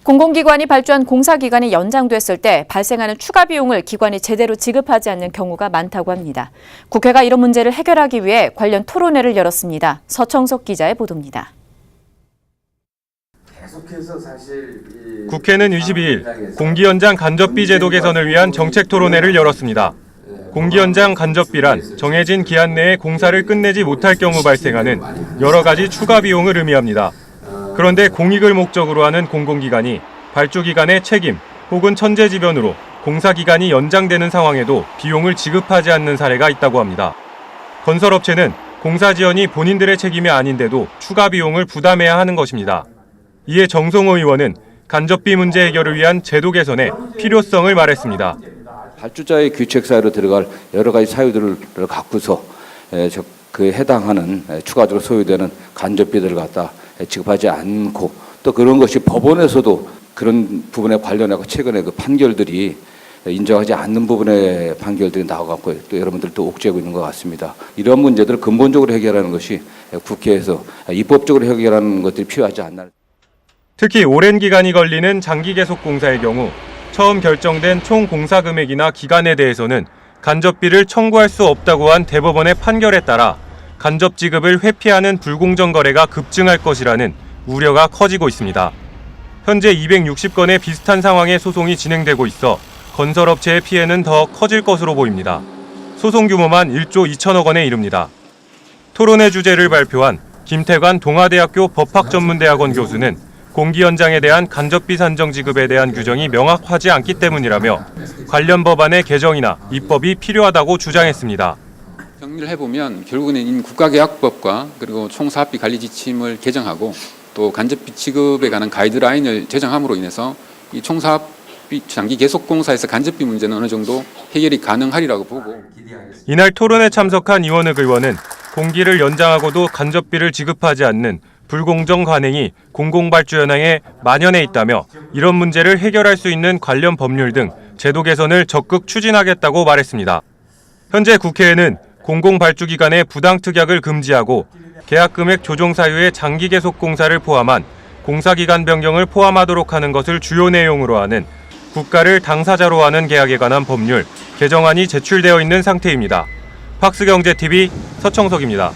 공공기관이 발주한 공사기간이 연장됐을 때 발생하는 추가 비용을 기관이 제대로 지급하지 않는 경우가 많다고 합니다. 국회가 이런 문제를 해결하기 위해 관련 토론회를 열었습니다. 서청석 기자의 보도입니다. 국회는 22일 공기연장 간접비 제도 개선을 위한 정책 토론회를 열었습니다. 공기연장 간접비란 정해진 기한 내에 공사를 끝내지 못할 경우 발생하는 여러 가지 추가 비용을 의미합니다. 그런데 공익을 목적으로 하는 공공기관이 발주기관의 책임 혹은 천재지변으로 공사기간이 연장되는 상황에도 비용을 지급하지 않는 사례가 있다고 합니다. 건설업체는 공사 지연이 본인들의 책임이 아닌데도 추가 비용을 부담해야 하는 것입니다. 이에 정성호 의원은 간접비 문제 해결을 위한 제도 개선의 필요성을 말했습니다. 발주자의 규칙 사유로 들어갈 여러 가지 사유들을 갖고서 그 해당하는 추가적으로 소요되는 간접비들을 갖다 지급하지 않고 또 그런 것이 법원에서도 그런 부분에 관련해서 최근에 그 판결들이 인정하지 않는 부분의 판결들이 나와갖고 또 여러분들도 옥죄고 있는 것 같습니다. 이런 문제들을 근본적으로 해결하는 것이 국회에서 입법적으로 해결하는 것들이 필요하지 않나. 특히 오랜 기간이 걸리는 장기 계속 공사의 경우 처음 결정된 총 공사 금액이나 기간에 대해서는 간접비를 청구할 수 없다고 한 대법원의 판결에 따라 간접 지급을 회피하는 불공정 거래가 급증할 것이라는 우려가 커지고 있습니다. 현재 260건의 비슷한 상황의 소송이 진행되고 있어 건설업체의 피해는 더 커질 것으로 보입니다. 소송 규모만 1조 2천억 원에 이릅니다. 토론회 주제를 발표한 김태관 동아대학교 법학전문대학원 교수는 공기연장에 대한 간접비 산정 지급에 대한 규정이 명확하지 않기 때문이라며 관련 법안의 개정이나 입법이 필요하다고 주장했습니다. 정리를 해보면 결국에는 국가계약법과 그리고 총사업비 관리 지침을 개정하고 또 간접비 지급에 관한 가이드라인을 제정함으로 인해서 이 총사업비 장기 계속공사에서 간접비 문제는 어느 정도 해결이 가능하리라고 보고. 이날 토론에 참석한 이원흑 의원은 공기를 연장하고도 간접비를 지급하지 않는 불공정 관행이 공공발주 현황에 만연해 있다며 이런 문제를 해결할 수 있는 관련 법률 등 제도 개선을 적극 추진하겠다고 말했습니다. 현재 국회에는 공공발주기관의 부당특약을 금지하고 계약금액 조정 사유의 장기 계속 공사를 포함한 공사기간 변경을 포함하도록 하는 것을 주요 내용으로 하는 국가를 당사자로 하는 계약에 관한 법률 개정안이 제출되어 있는 상태입니다. 박스경제TV 서청석입니다.